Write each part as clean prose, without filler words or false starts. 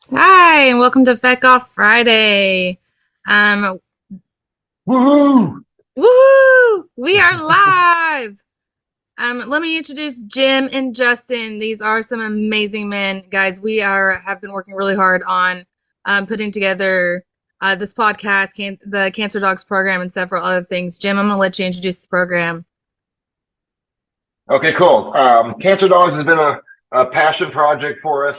Hi, and welcome to FECoff Friday. Um, Woohoo! Woohoo! We are live. Let me introduce Jim and Justin. These are some amazing men, guys. We have been working really hard on putting together this podcast, the Cancer Dogs program, and several other things. Jim, I'm gonna let you introduce the program. Okay, cool. Cancer Dogs has been a passion project for us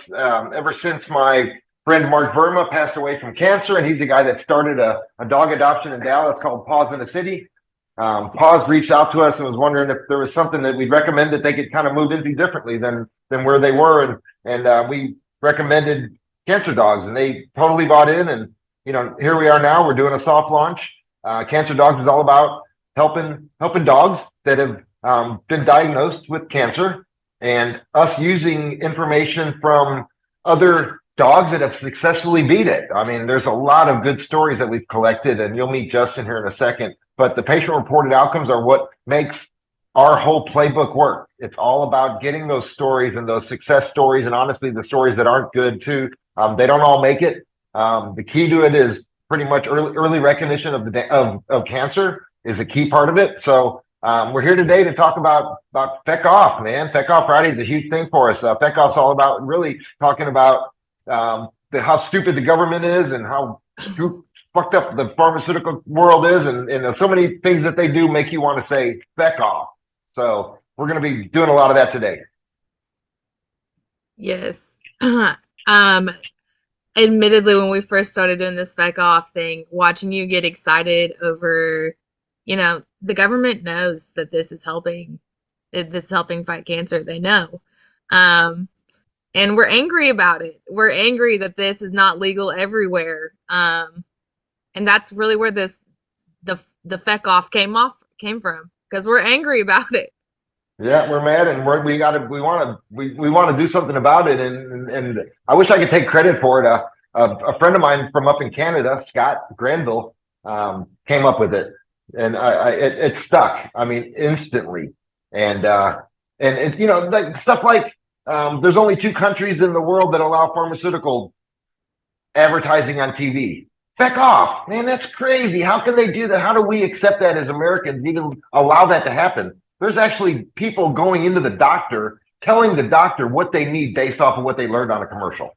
ever since my friend Mark Verma passed away from cancer, and he's the guy that started a dog adoption in Dallas called Paws in the City. Paws reached out to us and was wondering if there was something that we'd recommend that they could kind of move into differently than where they were, and we recommended Cancer Dogs, and they totally bought in. And here we are now. We're doing a soft launch. Cancer Dogs is all about helping dogs that have been diagnosed with cancer, and us using information from other dogs that have successfully beat it. I mean, there's a lot of good stories that we've collected, and you'll meet Justin here in a second. But the patient-reported outcomes are what makes our whole playbook work. It's all about getting those stories and those success stories, and honestly, the stories that aren't good too. They don't all make it. The key to it is pretty much early recognition of cancer is a key part of it. So we're here today to talk about FECoff, man. FECoff Friday is a huge thing for us. FECoff's all about really talking about how stupid the government is and how fucked up the pharmaceutical world is, and so many things that they do make you want to say FECoff. So we're going to be doing a lot of that today. Yes. um, Admittedly, when we first started doing this FECoff thing, watching you get excited over, the government knows that this is helping fight cancer. They know. Um, and we're angry about it. We're angry that this is not legal everywhere. And that's really where the FECoff came from, because we're angry about it. Yeah, we're mad, and we want to do something about it, and I wish I could take credit for it. A friend of mine from up in Canada, Scott Granville, came up with it, and it stuck. I mean, instantly, and it's like stuff like there's only two countries in the world that allow pharmaceutical advertising on TV. FECoff, man, that's crazy. How can they do that? How do we accept that as Americans, even allow that to happen? There's actually people going into the doctor, telling the doctor what they need based off of what they learned on a commercial.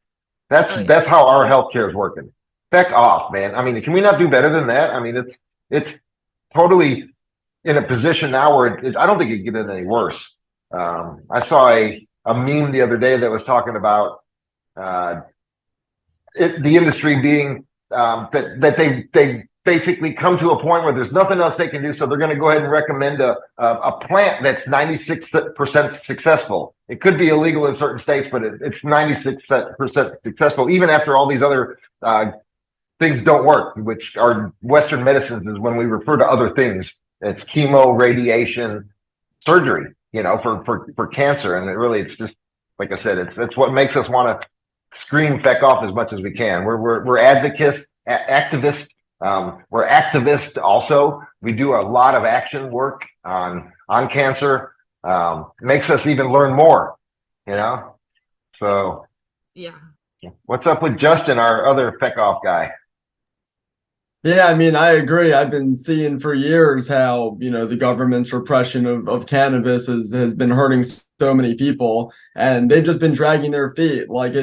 That's Oh, yeah. that's how our healthcare is working. FECoff, man. I mean, can we not do better than that? I mean, it's totally in a position now where I don't think it could get any worse. I saw a meme the other day that was talking about the industry being that they basically come to a point where there's nothing else they can do, so they're going to go ahead and recommend a plant that's 96% successful. It could be illegal in certain states, but it's 96% successful, even after all these other things don't work, which are Western medicines. Is when we refer to other things. It's chemo, radiation, surgery, for cancer. And it's just, like I said, it's what makes us want to scream FECoff as much as we can. We're advocates, activists. We're activists also. We do a lot of action work on cancer. Makes us even learn more, So Yeah. what's up with Justin, our other FECoff guy? Yeah, I mean, I agree. I've been seeing for years how, the government's repression of cannabis has been hurting so many people, and they've just been dragging their feet. Like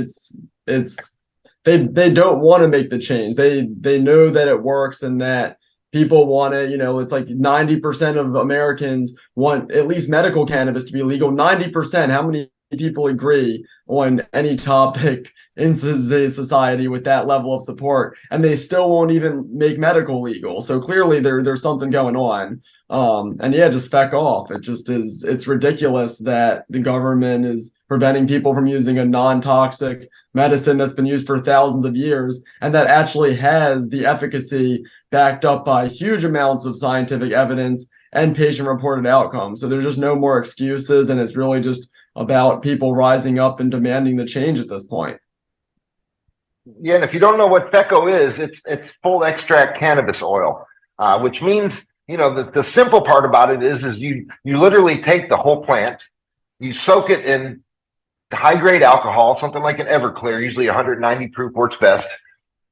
they don't want to make the change. They know that it works and that people want it. It's like 90% of Americans want at least medical cannabis to be legal. 90%. How many people agree on any topic in today's society with that level of support, and they still won't even make medical legal? So clearly there's something going on. And yeah, just FECoff. It's ridiculous that the government is preventing people from using a non-toxic medicine that's been used for thousands of years, and that actually has the efficacy backed up by huge amounts of scientific evidence and patient-reported outcomes. So there's just no more excuses, and it's really just about people rising up and demanding the change at this point. Yeah, and if you don't know what FECO is, it's full extract cannabis oil, which means the simple part about it is you literally take the whole plant, you soak it in high-grade alcohol, something like an Everclear, usually 190 proof works best.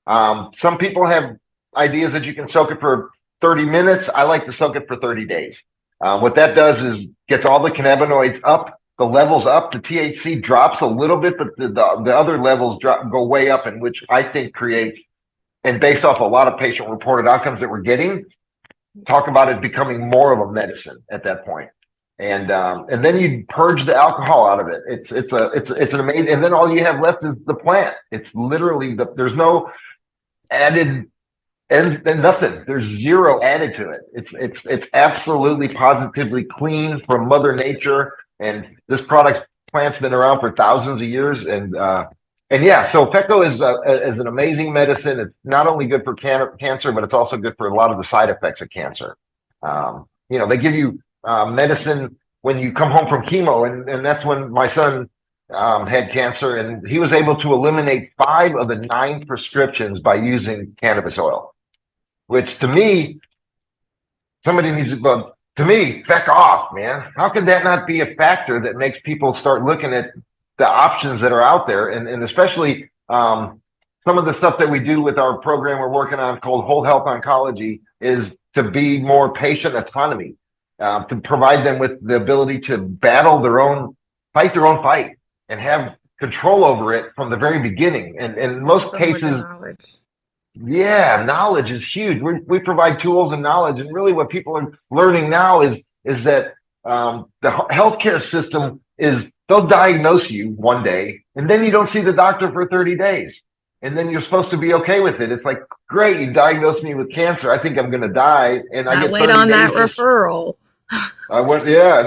Some people have ideas that you can soak it for 30 minutes. I like to soak it for 30 days. What that does is gets all the cannabinoids up, the levels up. The THC drops a little bit, but the other levels go way up, and which I think creates, and based off a lot of patient-reported outcomes that we're getting, talk about it becoming more of a medicine at that point. And then you purge the alcohol out of it. It's an amazing. And then all you have left is the plant. It's literally there's no added and nothing. There's zero added to it. It's absolutely positively clean from Mother Nature. And this plant's been around for thousands of years. And yeah, so FECO is an amazing medicine. It's not only good for cancer, but it's also good for a lot of the side effects of cancer. They give you medicine when you come home from chemo, and that's when my son had cancer, and he was able to eliminate 5 of the 9 prescriptions by using cannabis oil, which to me, to me, feck off, man. How could that not be a factor that makes people start looking at the options that are out there, and especially some of the stuff that we do with our program we're working on called Whole Health Oncology is to be more patient autonomy, to provide them with the ability to fight their own fight and have control over it from the very beginning. And in most cases, knowledge is huge. We provide tools and knowledge, and really what people are learning now is that the healthcare system they'll diagnose you one day, and then you don't see the doctor for 30 days. And then you're supposed to be okay with it. It's like, great, you diagnosed me with cancer. I think I'm going to die. And I get wait on that referral. I'm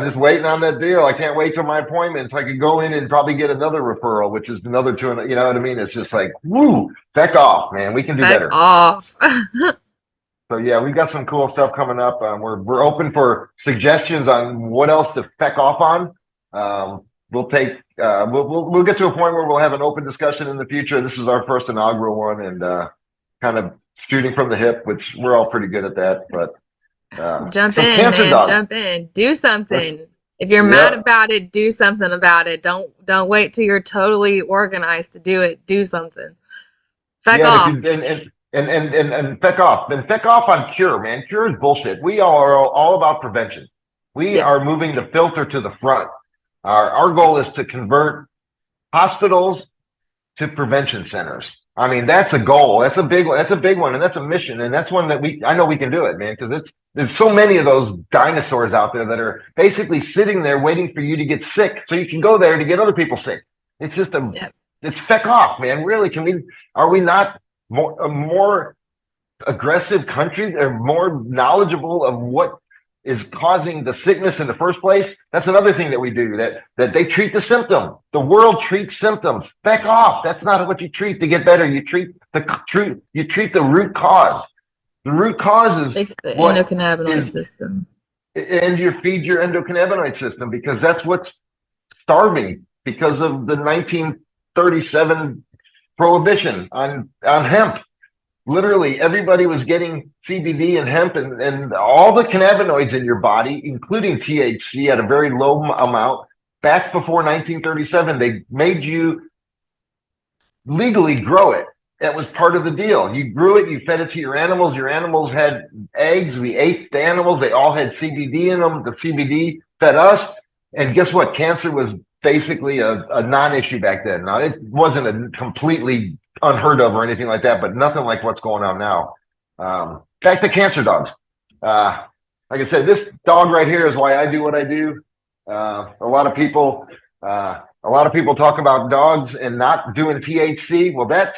just waiting on that deal. I can't wait till my appointment so I can go in and probably get another referral, which is another 200. You know what I mean? It's just like, woo, feck off, man. We can do better. Feck off. So yeah, we've got some cool stuff coming up. We're open for suggestions on what else to feck off on. We'll take we'll get to a point where we'll have an open discussion in the future. This is our first inaugural one, and kind of shooting from the hip, which we're all pretty good at that. But jump in, man. Jump in. Do something. If you're mad about it, do something about it. Don't wait till you're totally organized to do it. Do something. Feck off. And feck off. And feck off on cure, man. Cure is bullshit. We are all about prevention. We are moving the filter to the front. Our goal is to convert hospitals to prevention centers. I mean, that's a goal. That's a big one. That's a big one, and that's a mission, and that's one that I know we can do it, man. Because there's so many of those dinosaurs out there that are basically sitting there waiting for you to get sick, so you can go there to get other people sick. It's just it's feck off, man. Really, are we not a more aggressive country? Or more knowledgeable of what is causing the sickness in the first place? That's another thing that we do, that they treat the symptom. The world treats symptoms. Back off. That's not what you treat to get better. You treat the root cause. The root cause is fix the endocannabinoid system. And you feed your endocannabinoid system, because that's what's starving because of the 1937 prohibition on hemp. Literally, everybody was getting CBD and hemp, and all the cannabinoids in your body, including THC, at a very low amount. Back before 1937, they made you legally grow it. That was part of the deal. You grew it, you fed it to your animals. Your animals had eggs. We ate the animals. They all had CBD in them. The CBD fed us. And guess what? Cancer was basically a non-issue back then. Now, it wasn't a completely unheard of or anything like that, but nothing like what's going on now. Back to cancer dogs. Like I said, this dog right here is why I do what I do. A lot of people talk about dogs and not doing THC. Well, that's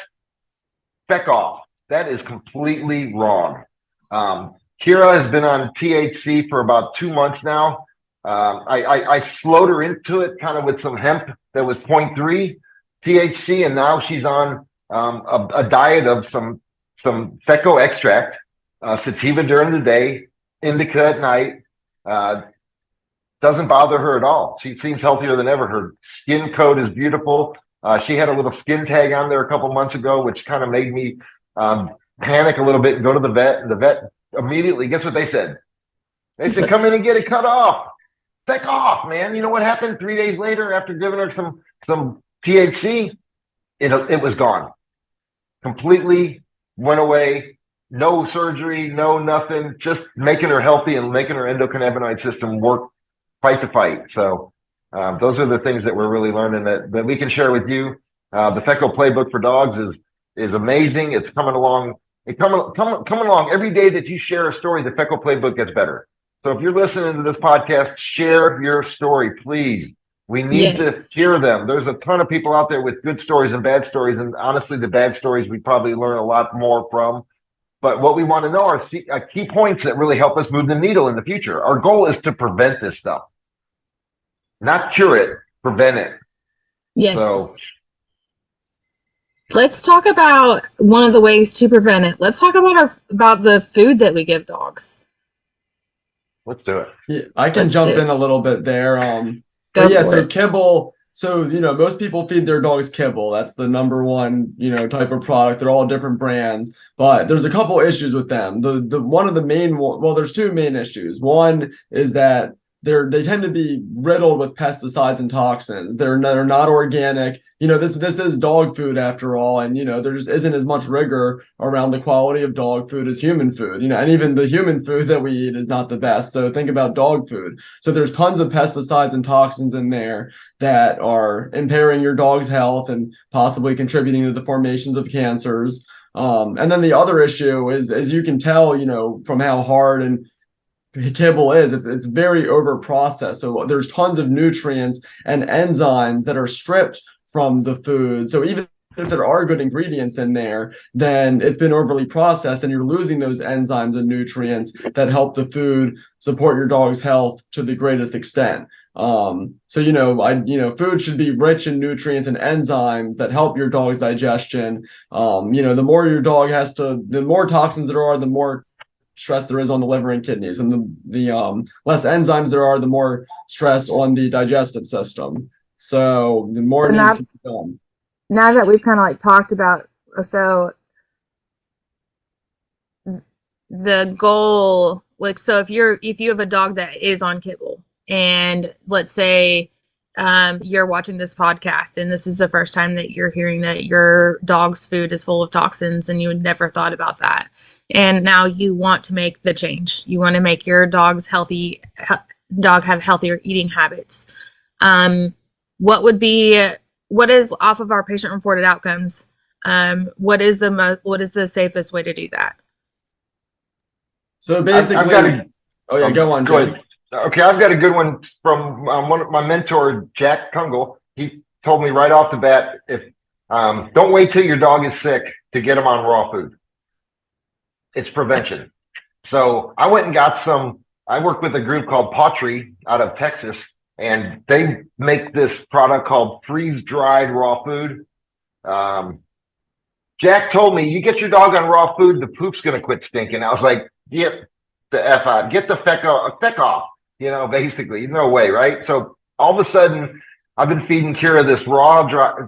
feck off. That is completely wrong. Kira has been on THC for about 2 months now. I slowed her into it kind of with some hemp that was 0.3 THC, and now she's on a diet of some FECO extract, sativa during the day, indica at night. Doesn't bother her at all. She seems healthier than ever. Her skin coat is beautiful. She had a little skin tag on there a couple months ago, which kind of made me panic a little bit and go to the vet. And the vet immediately, guess what they said? They said, come in and get it cut off. FECoff, man. You know what happened 3 days later after giving her some THC? It was gone. Completely went away. No surgery, no nothing. Just making her healthy and making her endocannabinoid system work, fight to fight. So those are the things that we're really learning that we can share with you. The FECo Playbook for dogs is amazing. It's coming along. Coming along every day that you share a story. The FECo Playbook gets better. So if you're listening to this podcast, share your story, please. We need to hear them. There's a ton of people out there with good stories and bad stories. And honestly, the bad stories we probably learn a lot more from. But what we want to know are key points that really help us move the needle in the future. Our goal is to prevent this stuff. Not cure it, prevent it. Yes. So let's talk about one of the ways to prevent it. Let's talk about the food that we give dogs. Let's do it. Yeah, I can jump in a little bit there. So kibble. So, most people feed their dogs kibble. That's the number one, type of product. They're all different brands, but there's a couple issues with them. There's two main issues. One is that they tend to be riddled with pesticides and toxins. They're not organic. This is dog food after all, and there just isn't as much rigor around the quality of dog food as human food. And even the human food that we eat is not the best. So think about dog food. So there's tons of pesticides and toxins in there that are impairing your dog's health and possibly contributing to the formations of cancers. And then the other issue is, as you can tell, from how hard and kibble is, it's very over processed. So there's tons of nutrients and enzymes that are stripped from the food. So even if there are good ingredients in there, then it's been overly processed and you're losing those enzymes and nutrients that help the food support your dog's health to the greatest extent. Food should be rich in nutrients and enzymes that help your dog's digestion. The more your dog the more toxins there are, the more stress there is on the liver and kidneys, and the less enzymes there are, the more stress on the digestive system. So the more needs to be done. Now that we've kind of talked about, so the goal, so if you have a dog that is on kibble, and let's say you're watching this podcast and this is the first time that you're hearing that your dog's food is full of toxins and you had never thought about that, and now you want to make the change. You want to make your dog have healthier eating habits. What is off of our patient reported outcomes? What is the safest way to do that? So basically, go on, Joe. Okay, I've got a good one from one of my mentor, Jack Kungle. He told me right off the bat, if don't wait till your dog is sick to get him on raw food. It's prevention. So I went and got I work with a group called Pottery out of Texas, and they make this product called freeze-dried raw food. Jack told me, you get your dog on raw food, the poop's going to quit stinking. I was like, get the F out, get the FECoff, basically, no way, right? So all of a sudden, I've been feeding Kira this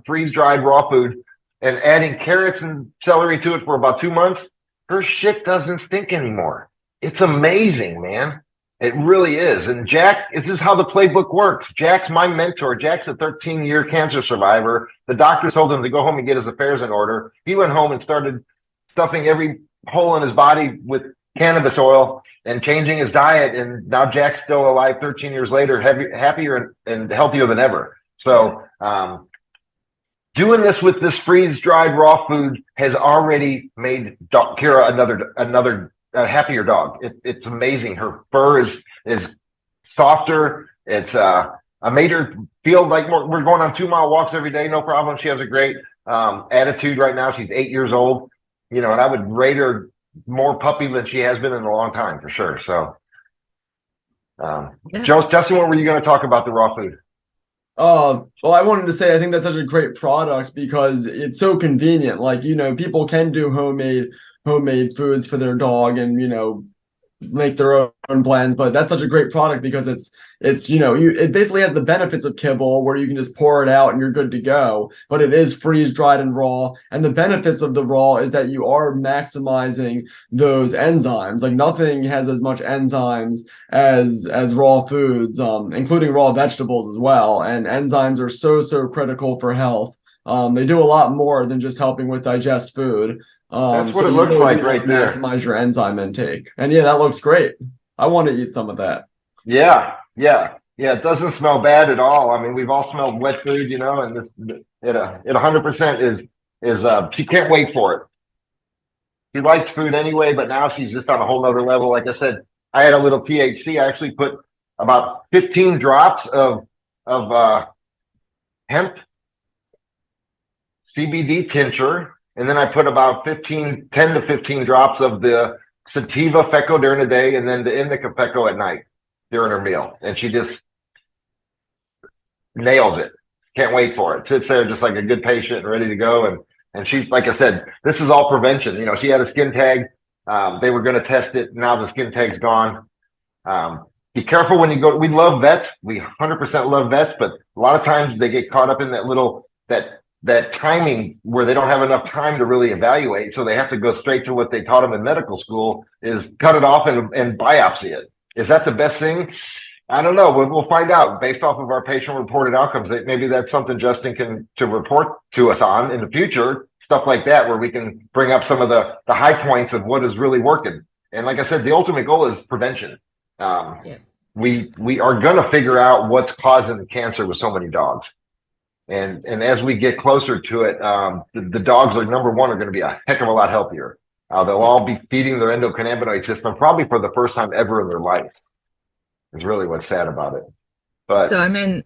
freeze-dried raw food and adding carrots and celery to it for about 2 months. Her shit doesn't stink anymore. It's amazing, man. It really is. And Jack, this is how the playbook works. Jack's my mentor. Jack's a 13-year cancer survivor. The doctor told him to go home and get his affairs in order. He went home and started stuffing every hole in his body with cannabis oil and changing his diet. And now Jack's still alive 13 years later, happier and healthier than ever. So doing this with this freeze-dried raw food has already made Kira another happier dog. It's amazing. Her fur is softer. I made her feel like we're going on 2-mile walks every day, no problem. She has a great attitude right now. She's 8 years old, and I would rate her more puppy than she has been in a long time for sure. So, Justin, what were you going to talk about the raw food? Well, I wanted to say I think that's such a great product because it's so convenient. People can do homemade foods for their dog, and make their own blends, but that's such a great product because it's it basically has the benefits of kibble where you can just pour it out and you're good to go, but it is freeze dried and raw, and the benefits of the raw is that you are maximizing those enzymes. Like nothing has as much enzymes as raw foods, including raw vegetables as well, and enzymes are so critical for health. They do a lot more than just helping with digest food. That's what So it you looks really like do want right to there. maximize your enzyme intake. And yeah, that looks great. I want to eat some of that. Yeah, yeah, yeah. It doesn't smell bad at all. I mean, we've all smelled wet food, and it 100% she can't wait for it. She likes food anyway, but now she's just on a whole nother level. Like I said, I had a little THC. I actually put about 15 drops of hemp CBD tincture, and then I put about 10 to 15 drops of the sativa FECO during the day, and then the indica FECO at night during her meal. And she just nails it. Can't wait for it. Sits there just like a good patient and ready to go. And she's, like I said, this is all prevention. She had a skin tag. They were going to test it. Now the skin tag's gone. Be careful when you go. We love vets. We 100% love vets, but a lot of times they get caught up in that timing where they don't have enough time to really evaluate. So they have to go straight to what they taught them in medical school, is cut it off and biopsy it. Is that the best thing? I don't know. We'll find out based off of our patient-reported outcomes. Maybe that's something Justin can report to us on in the future, stuff like that, where we can bring up some of the high points of what is really working. And like I said, the ultimate goal is prevention. We are going to figure out what's causing the cancer with so many dogs. And as we get closer to it, the dogs are going to be a heck of a lot healthier. They'll all be feeding their endocannabinoid system probably for the first time ever in their life. Is really what's sad about it. But so I'm going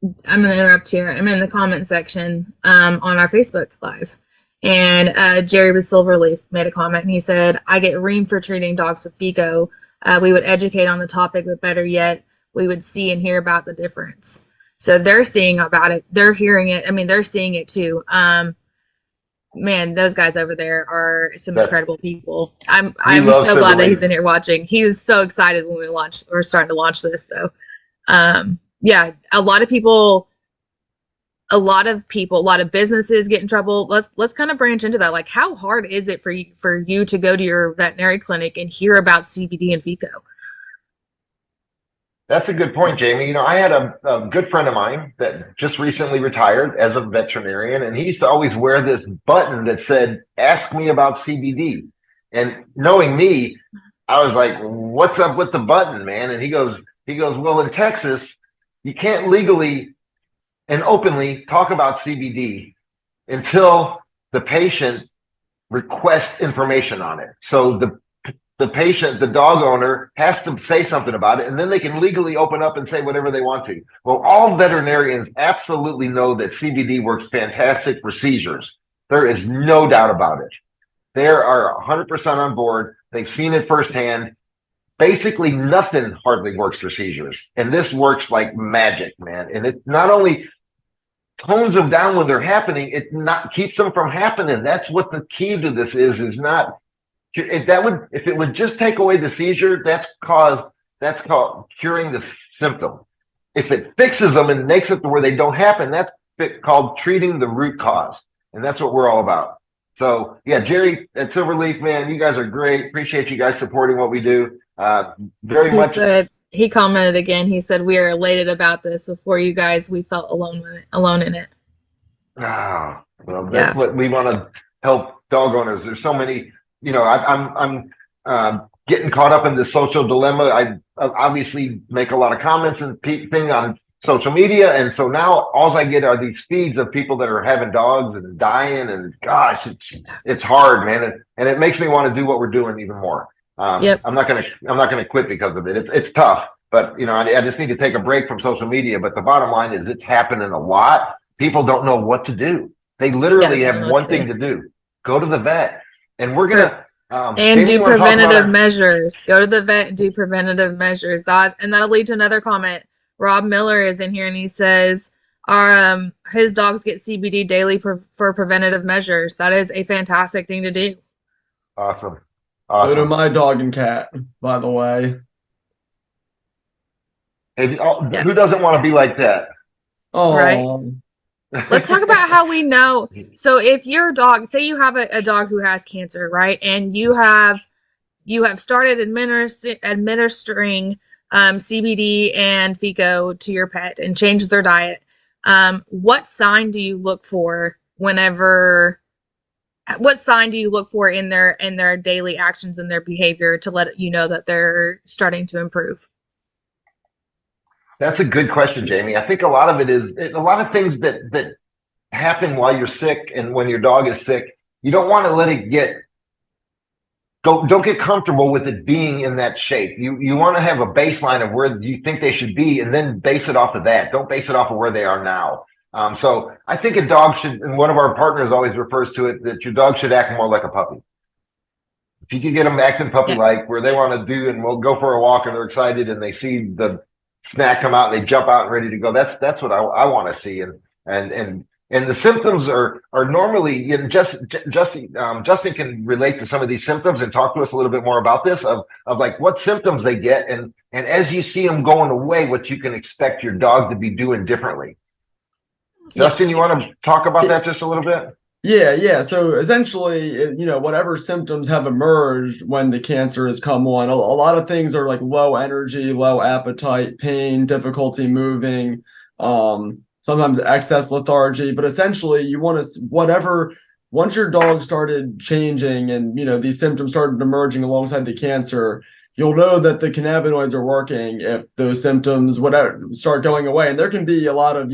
to interrupt here. I'm in the comment section on our Facebook Live. And Jerry with Silverleaf made a comment, and he said, I get reamed for treating dogs with FECO. We would educate on the topic, but better yet, we would see and hear about the difference. So they're seeing about it. They're hearing it. I mean, they're seeing it too. Man, those guys over there are some incredible people. I'm so glad that he's in here watching. He was so excited when we're starting to launch this. So, yeah, a lot of businesses get in trouble. Let's kind of branch into that. Like, how hard is it for you to go to your veterinary clinic and hear about CBD and FECO? That's a good point, Jamie. I had a good friend of mine that just recently retired as a veterinarian, and he used to always wear this button that said, "Ask me about CBD." And knowing me, I was like, "What's up with the button, man?" And he goes, "Well, in Texas, you can't legally and openly talk about CBD until the patient requests information on it. So the patient, the dog owner, has to say something about it, and then they can legally open up and say whatever they want to." Well, all veterinarians absolutely know that CBD works fantastic for seizures. There is no doubt about it. They are 100% on board. They've seen it firsthand. Basically, nothing hardly works for seizures, and this works like magic, man. And it not only tones them down when they're happening, it not keeps them from happening. That's what the key to this is not. If it would just take away the seizure, that's called curing the symptom. If it fixes them and makes it to where they don't happen, that's called treating the root cause. And that's what we're all about. So yeah, Jerry at Silverleaf, man, you guys are great. Appreciate you guys supporting what we do. Very much. He commented again. He said, "We are elated about this. Before you guys, we felt alone in it." Oh, well, that's what we want to help dog owners. There's so many. I'm getting caught up in this social dilemma. I obviously make a lot of comments and things on social media, and so now all I get are these feeds of people that are having dogs and dying, and gosh, it's hard, man, and it makes me want to do what we're doing even more. I'm not gonna quit because of it. It's tough, but I just need to take a break from social media. But the bottom line is, it's happening a lot. People don't know what to do. They literally have one thing to do: go to the vet. And we're gonna and do preventative measures. Go to the vet and do preventative measures. And that'll lead to another comment. Rob Miller is in here, and he says, his dogs get CBD daily for preventative measures. That is a fantastic thing to do. Awesome. So do Awesome. my dog and cat, by the way. Yeah, Who doesn't want to be like that? right. Oh, Let's talk about how we know. So if your dog, say you have a dog who has cancer, right? And you have started administering CBD and FECO to your pet and changed their diet. What sign do you look for whenever? What sign do you look for in their daily actions and their behavior to let you know that they're starting to improve? That's a good question, Jamie. I think a lot of it is a lot of things that happen while you're sick and when your dog is sick. You don't want to let it don't get comfortable with it being in that shape. You want to have a baseline of where you think they should be and then base it off of that. Don't base it off of where they are now. So I think a dog should, and one of our partners always refers to it, that your dog should act more like a puppy. If you can get them acting puppy Yeah. like, where they want to do, and we'll go for a walk and they're excited and they see the snack come out and they jump out and ready to go. That's what I want to see. And the symptoms are normally, you know, Justin can relate to some of these symptoms and talk to us a little bit more about this of like what symptoms they get, and as you see them going away, what you can expect your dog to be doing differently. Yeah. Justin, you want to talk about that just a little bit? yeah. So essentially, whatever symptoms have emerged when the cancer has come on, a lot of things are like low energy, low appetite, pain, difficulty moving, sometimes excess lethargy. But essentially, you want to whatever once your dog started changing and these symptoms started emerging alongside the cancer, you'll know that the cannabinoids are working if those symptoms whatever start going away. And there can be a lot of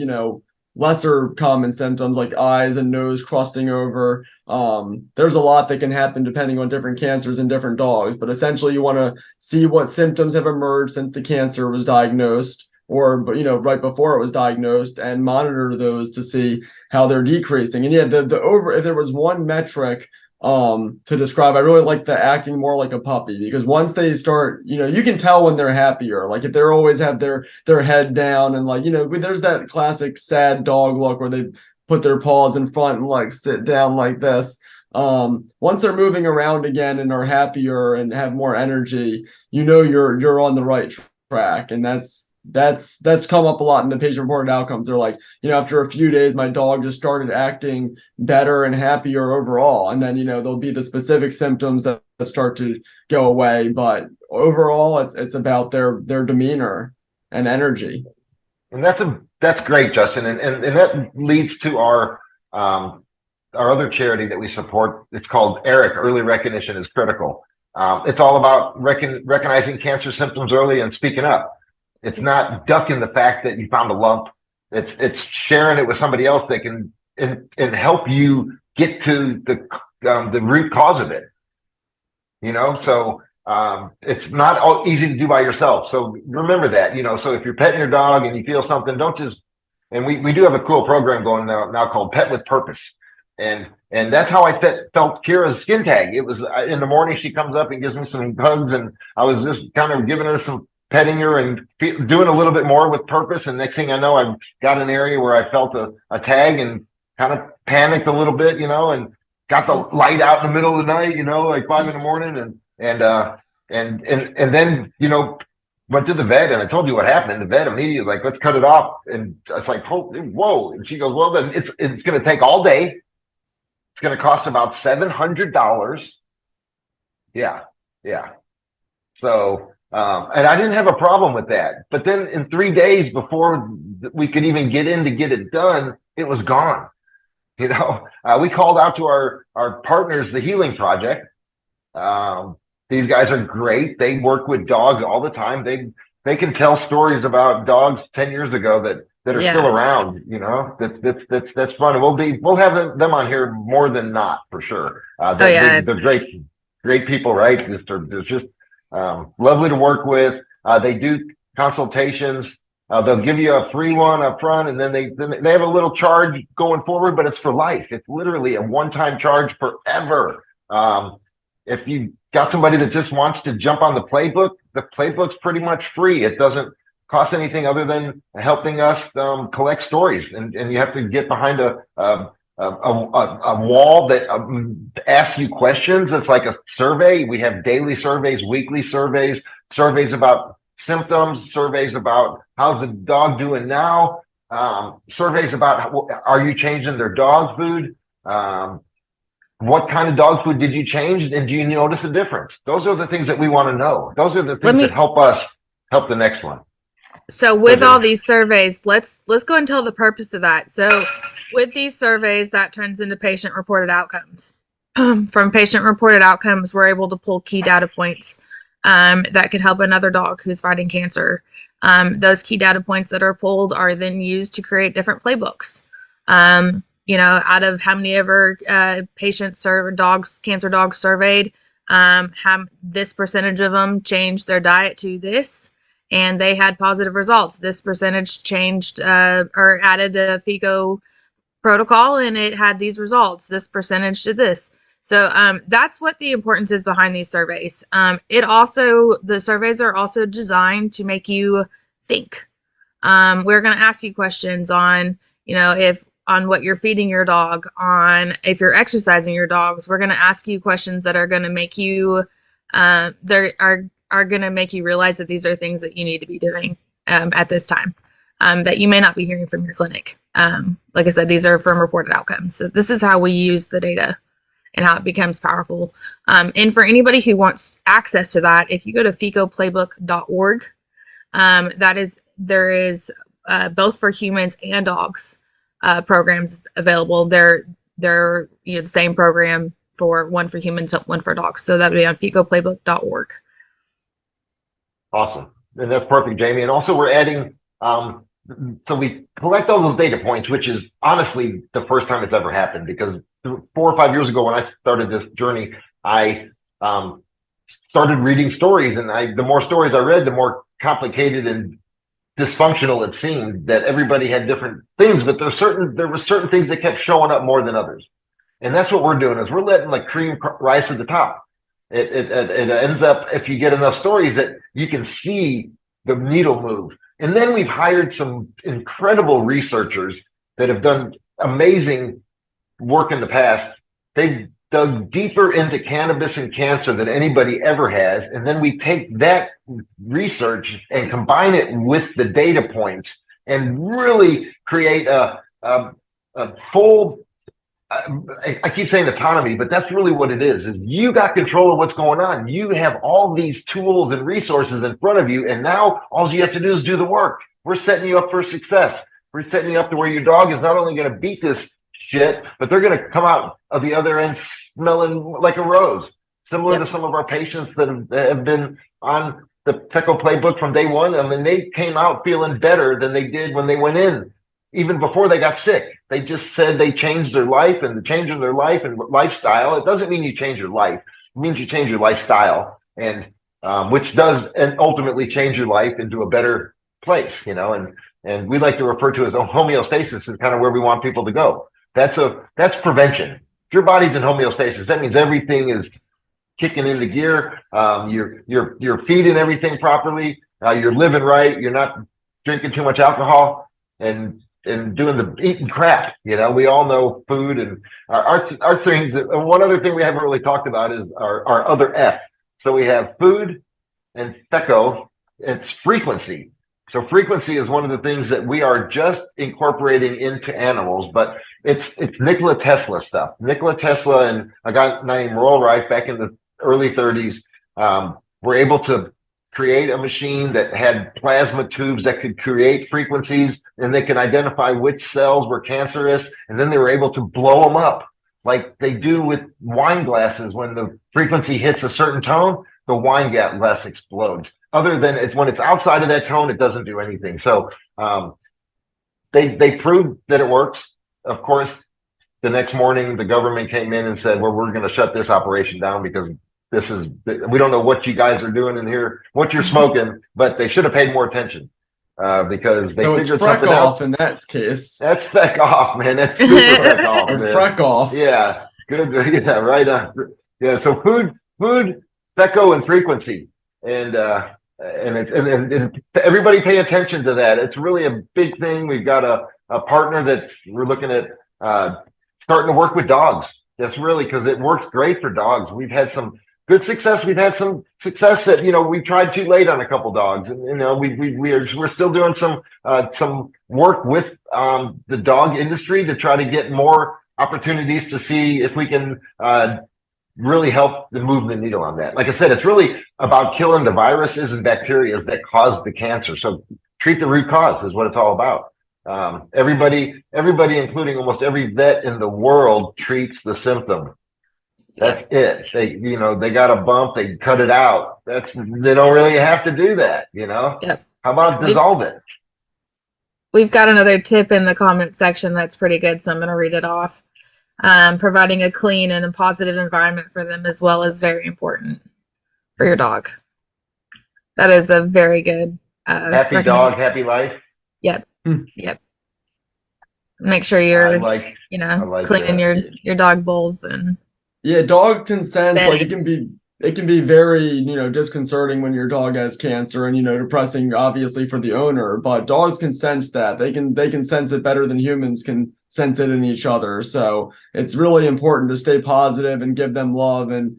lesser common symptoms like eyes and nose crusting over. There's a lot that can happen depending on different cancers in different dogs, but essentially you want to see what symptoms have emerged since the cancer was diagnosed or right before it was diagnosed and monitor those to see how they're decreasing. And yeah, the over if there was one metric to describe, I really like the acting more like a puppy, because once they start, you can tell when they're happier, like if they're always have their head down and like there's that classic sad dog look where they put their paws in front and like sit down like this. Once they're moving around again and are happier and have more energy, you're on the right track. And that's come up a lot in the patient reported outcomes. They're like, after a few days, my dog just started acting better and happier overall. And then, there'll be the specific symptoms that start to go away. But overall, it's about their demeanor and energy. And that's great, Justin. And that leads to our other charity that we support. It's called ERIC, Early Recognition is Critical. It's all about recognizing cancer symptoms early and speaking up. It's not ducking the fact that you found a lump. It's sharing it with somebody else that can and help you get to the root cause of it. So it's not all easy to do by yourself. So remember that. So if you're petting your dog and you feel something, don't just. And we do have a cool program going now called Pet with Purpose, and that's how I felt Kira's skin tag. It was in the morning she comes up and gives me some hugs, and I was just kind of giving her some. Petting her and doing a little bit more with purpose. And next thing I know, I've got an area where I felt a tag and kind of panicked a little bit, and got the light out in the middle of the night, like 5 a.m. and then, went to the vet, and I told you what happened. And the vet immediately like, let's cut it off. And I was like, whoa. And she goes, well, then it's going to take all day. It's going to cost about $700. Yeah. So, and I didn't have a problem with that. But then in 3 days before we could even get in to get it done, it was gone. We called out to our partners, the Healing Project. These guys are great. They work with dogs all the time. They can tell stories about dogs 10 years ago that are still around. That's fun. And we'll have them on here more than not, for sure. They're great people, right? They're just lovely to work with. They do consultations. They'll give you a free one up front, and then they have a little charge going forward, but it's for life. It's literally a one-time charge forever. If you got somebody that just wants to jump on the playbook's pretty much free. It doesn't cost anything other than helping us collect stories, and you have to get behind a a wall that asks you questions. It's like a survey. We have daily surveys, weekly surveys, surveys about symptoms, surveys about how's the dog doing now, surveys about are you changing their dog food, what kind of dog food did you change, and do you notice a difference? Those are the things that we want to know. Those are the things that help us help the next one. So with all these surveys, let's go and tell the purpose of that. So with these surveys, that turns into patient-reported outcomes. From patient-reported outcomes, we're able to pull key data points that could help another dog who's fighting cancer. Those key data points that are pulled are then used to create different playbooks. Out of how many ever patients, cancer dogs surveyed, this percentage of them changed their diet to this, and they had positive results. This percentage changed or added a FECO protocol, and it had these results. This percentage did this. So that's what the importance is behind these surveys. The surveys are also designed to make you think. We're going to ask you questions on, on what you're feeding your dog, on if you're exercising your dogs. We're going to ask you questions that are going to make you, are going to make you realize that these are things that you need to be doing at this time, that you may not be hearing from your clinic. Like I said, these are from reported outcomes. So this is how we use the data and how it becomes powerful. And for anybody who wants access to that, if you go to FECoplaybook.org, there is both for humans and dogs programs available. They're the same program for one for humans, one for dogs. So that would be on FECoplaybook.org. Awesome. And that's perfect, Jamie. And also we're adding, so we collect all those data points, which is honestly the first time it's ever happened, because 4 or 5 years ago when I started this journey, I started reading stories, and the more stories I read, the more complicated and dysfunctional it seemed, that everybody had different things, but there were certain things that kept showing up more than others. And that's what we're doing, is we're letting like cream rise to the top. It ends up, if you get enough stories, that you can see the needle move. And then we've hired some incredible researchers that have done amazing work in the past. They've dug deeper into cannabis and cancer than anybody ever has. And then we take that research and combine it with the data points and really create a full, I keep saying autonomy, but that's really what it is you got control of what's going on. You have all these tools and resources in front of you, and now all you have to do is do the work. We're setting you up for success. We're setting you up to where your dog is not only going to beat this shit, but they're going to come out of the other end smelling like a rose, similar to some of our patients that have been on the FECo playbook from day one. I mean, they came out feeling better than they did when they went in, even before they got sick. They just said they changed their life, and the change in their life and lifestyle. It doesn't mean you change your life. It means you change your lifestyle, and which does and ultimately change your life into a better place, and we like to refer to as homeostasis is kind of where we want people to go. That's prevention. If your body's in homeostasis, that means everything is kicking into gear. You're feeding everything properly. You're living right. You're not drinking too much alcohol and doing the eating crap. We all know food and our things. One other thing we haven't really talked about is our other F. So we have food and FECO. It's frequency. So frequency is one of the things that we are just incorporating into animals, but it's Nikola Tesla stuff. Nikola Tesla and a guy named Rollright back in the early 30s were able to create a machine that had plasma tubes that could create frequencies, and they could identify which cells were cancerous, and then they were able to blow them up like they do with wine glasses. When the frequency hits a certain tone, the wine glass explodes. Other than when it's outside of that tone, it doesn't do anything. So they proved that it works. Of course, the next morning, the government came in and said, well, we're going to shut this operation down because we don't know what you guys are doing in here, what you're smoking, but they should have paid more attention because they figured something out. In that case. That's FECoff, man. That's super FECoff. FECoff. Yeah, good. Yeah, right on. Yeah, so food, FECO, and frequency, and everybody pay attention to that. It's really a big thing. We've got a partner that we're looking at starting to work with dogs. That's really because it works great for dogs. We've had some good success. We've had some success that, we tried too late on a couple dogs, and we're still doing some work with the dog industry to try to get more opportunities to see if we can really help the move the needle on that. Like I said, it's really about killing the viruses and bacteria that cause the cancer. So treat the root cause is what it's all about. Everybody, including almost every vet in the world, treats the symptom. That's it. They got a bump, they cut it out. They don't really have to do that, Yep. How about dissolve it? We've got another tip in the comment section that's pretty good, so I'm going to read it off. Providing a clean and a positive environment for them as well is very important for your dog. That is a very good happy dog, happy life. Yep. Yep. Make sure you're cleaning your dog bowls and dog consent, bedding. Like it can be very, disconcerting when your dog has cancer and, depressing obviously for the owner, but dogs can sense that. They can sense it better than humans can sense it in each other. So it's really important to stay positive and give them love and,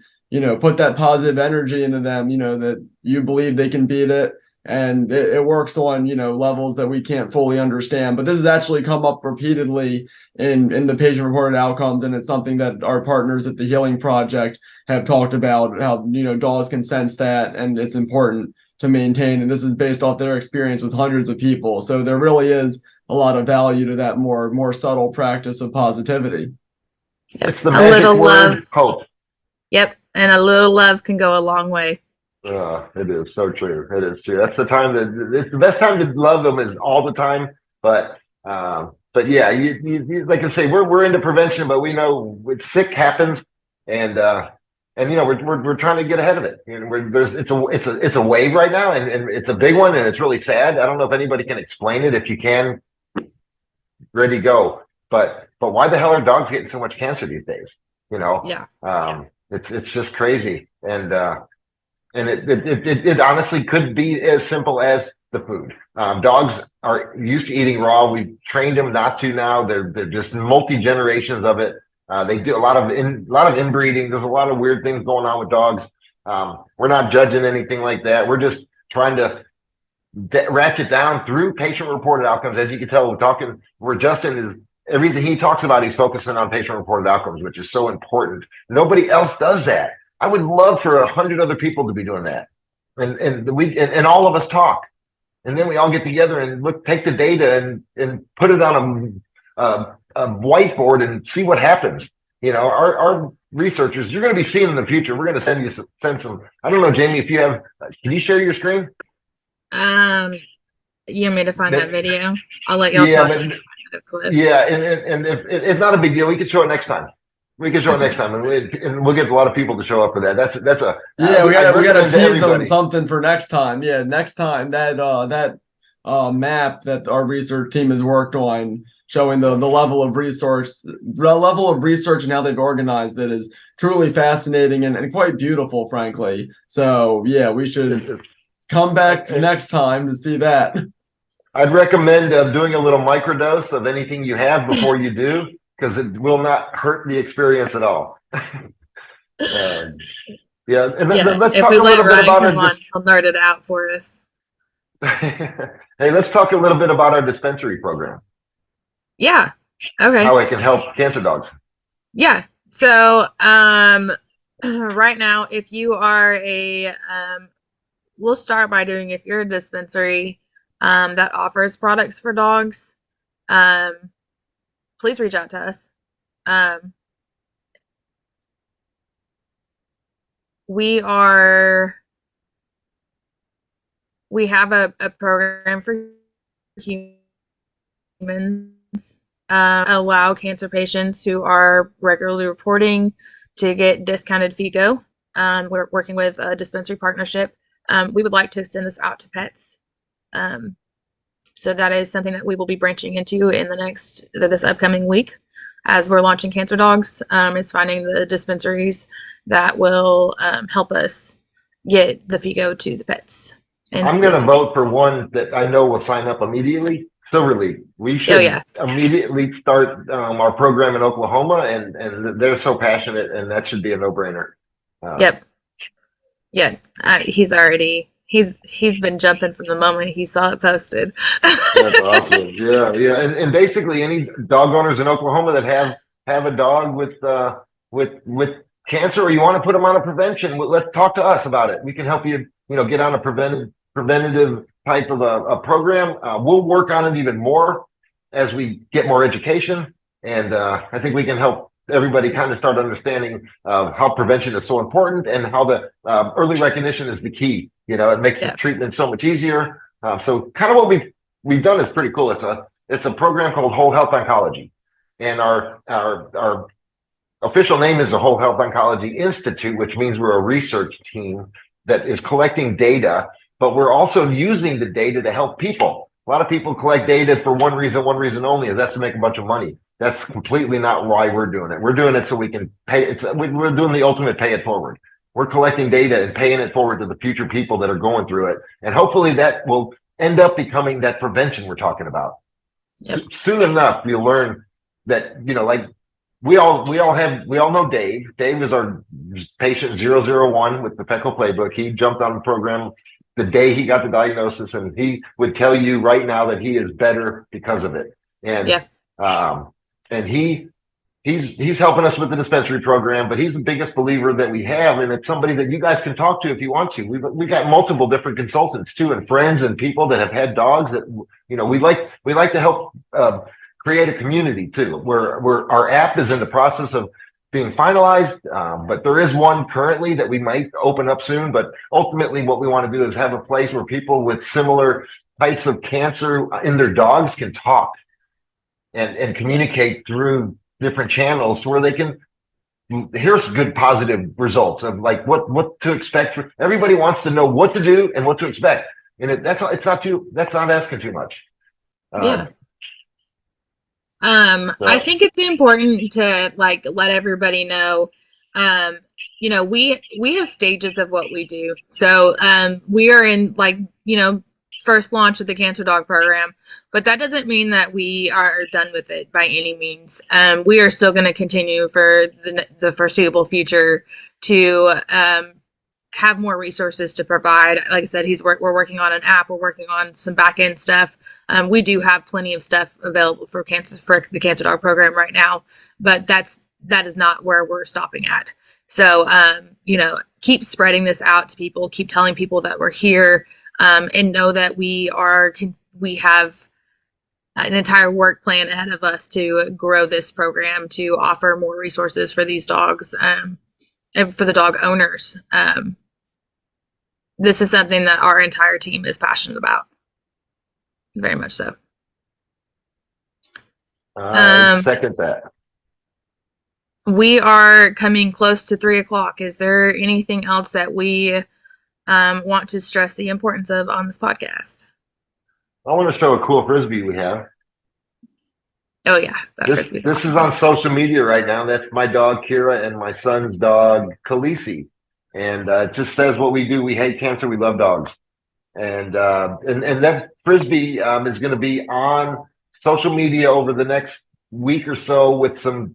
put that positive energy into them, that you believe they can beat it. And it works on, levels that we can't fully understand. But this has actually come up repeatedly in the patient-reported outcomes, and it's something that our partners at the Healing Project have talked about, how, dogs can sense that, and it's important to maintain. And this is based off their experience with hundreds of people. So there really is a lot of value to that more subtle practice of positivity. Yep. It's the magic word, love. Hope. Yep, and a little love can go a long way. It is so true. It is true. That's the time it's the best time to love them is all the time. But yeah, you like I say, we're into prevention, but we know when sick happens, and we're trying to get ahead of it. It's a wave right now, and it's a big one, and it's really sad. I don't know if anybody can explain it. If you can, ready, go. But why the hell are dogs getting so much cancer these days? Yeah. It's just crazy, and it honestly could be as simple as the food. Dogs are used to eating raw. We've trained them not to now. They're just multi-generations of it. They do a lot of inbreeding. There's a lot of weird things going on with dogs. We're not judging anything like that. We're just trying to ratchet down through patient-reported outcomes. As you can tell, where Justin is, everything he talks about, he's focusing on patient-reported outcomes, which is so important. Nobody else does that. I would love for 100 other people to be doing that, and all of us talk, and then we all get together and take the data and put it on a whiteboard and see what happens. Our researchers, you're going to be seeing in the future. We're going to send some. I don't know, Jamie, if you have. Can you share your screen? You want me to find that video? I'll let y'all talk about the clip. Yeah, and if it's not a big deal, we can show it next time. We can show it next time, and we'll get a lot of people to show up for that. That's a we got to tease them something for next time. Yeah, next time that map that our research team has worked on, showing the level of research and how they've organized it is truly fascinating and quite beautiful, frankly. So yeah, we should come back next time to see that. I'd recommend doing a little microdose of anything you have before you do, because it will not hurt the experience at all. Let's talk a little bit about he'll nerd it out for us. Hey, let's talk a little bit about our dispensary program. Yeah. Okay. How it can help cancer dogs. Yeah. So, right now, if you are we'll start by doing, if you're a dispensary that offers products for dogs, please reach out to us. We have a program for humans, allow cancer patients who are regularly reporting to get discounted FECO. We're working with a dispensary partnership. We would like to extend this out to pets. So that is something that we will be branching into in this upcoming week as we're launching Cancer Dogs. Is finding the dispensaries that will help us get the FECO to the pets. I'm going to vote for one that I know will sign up immediately. Silverleaf. We should immediately start our program in Oklahoma, and they're so passionate, and that should be a no-brainer. Yep. Yeah, he's been jumping from the moment he saw it posted. That's awesome. Yeah, and basically any dog owners in Oklahoma that have a dog with cancer, or you want to put them on a prevention, let's talk to us about it. We can help you, get on a preventative type of a program. We'll work on it even more as we get more education, and I think we can help everybody kind of start understanding how prevention is so important, and how the early recognition is the key. It makes the treatment so much easier. So kind of what we've done is pretty cool. It's a program called Whole Health Oncology, and our official name is the Whole Health Oncology Institute, which means we're a research team that is collecting data, but we're also using the data to help people. A lot of people collect data for one reason only, and that's to make a bunch of money. That's completely not why we're doing it. We're doing it so we can pay. We're doing the ultimate pay it forward. We're collecting data and paying it forward to the future people that are going through it. And hopefully that will end up becoming that prevention we're talking about. Yep. Soon enough, you'll learn that, like we all know Dave. Dave is our patient 001 with the FECo Playbook. He jumped on the program the day he got the diagnosis, and he would tell you right now that he is better because of it. And he's helping us with the dispensary program, but he's the biggest believer that we have, and it's somebody that you guys can talk to if you want to. We've got multiple different consultants too, and friends and people that have had dogs that we like to help create a community too. Where our app is in the process of being finalized, but there is one currently that we might open up soon. But ultimately, what we want to do is have a place where people with similar types of cancer in their dogs can talk and communicate through different channels, where they can here's good positive results of like what to expect. Everybody wants to know what to do and what to expect, and that's not asking too much. I think it's important to let everybody know, we have stages of what we do. So we are in first launch of the Cancer Dog program, but that doesn't mean that we are done with it by any means. We are still going to continue for the foreseeable future to have more resources to provide. Like I said, we're working on an app. We're working on some back end stuff. We do have plenty of stuff available for the Cancer Dog program right now, but that is not where we're stopping at. So, keep spreading this out to people, keep telling people that we're here, and know that we have an entire work plan ahead of us to grow this program, to offer more resources for these dogs, and for the dog owners. This is something that our entire team is passionate about. Very much so. I second that. We are coming close to 3:00. Is there anything else that we want to stress the importance of on this podcast? I want to show a cool Frisbee we have. Oh yeah. This is on social media right now. That's my dog, Kira, and my son's dog, Khaleesi. And it just says what we do. We hate cancer. We love dogs. And that Frisbee is going to be on social media over the next week or so with some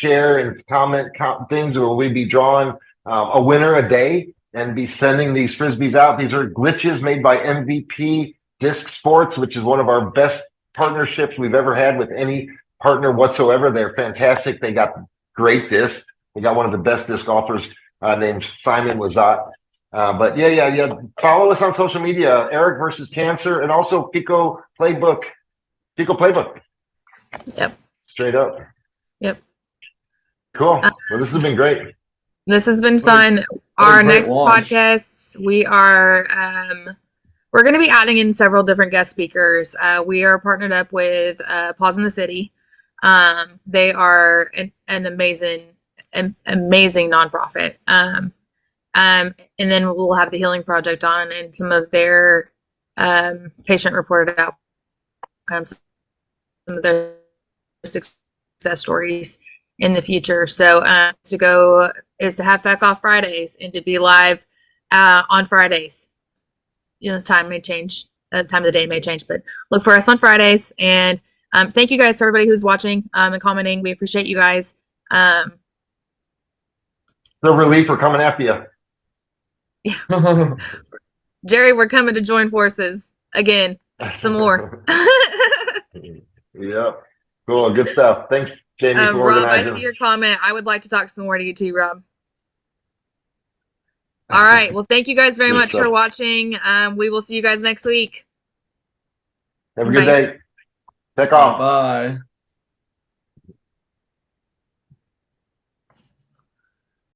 share, and comment things, where we'll be drawing a winner a day and be sending these Frisbees out. These are glitches made by MVP Disc Sports, which is one of our best partnerships we've ever had with any partner whatsoever. They're fantastic. They got great discs. We got one of the best disc golfers named Simon Wazat. But yeah. Follow us on social media, Eric versus Cancer, and also FECo Playbook. FECo Playbook. Yep. Straight up. Yep. Cool. Well, this has been great. This has been fun. Our next podcast, we're going to be adding in several different guest speakers. We are partnered up with Paws in the City. They are an amazing nonprofit. And then we'll have the Healing Project on, and some of their patient-reported outcomes, some of their success stories in the future. So to have FECoff Fridays and to be live on Fridays. The time may change the time of the day may change, but look for us on Fridays. And thank you guys to everybody who's watching and commenting. We appreciate you guys. No relief, we're coming after you. Yeah. Jerry, we're coming to join forces again. Some more. Yep. Cool. Good stuff. Thanks, Jamie, for Rob, organizing. I see your comment. I would like to talk some more to you too, Rob. All right. Well, thank you guys very much for watching. We will see you guys next week. Have a good day. Take off. Bye.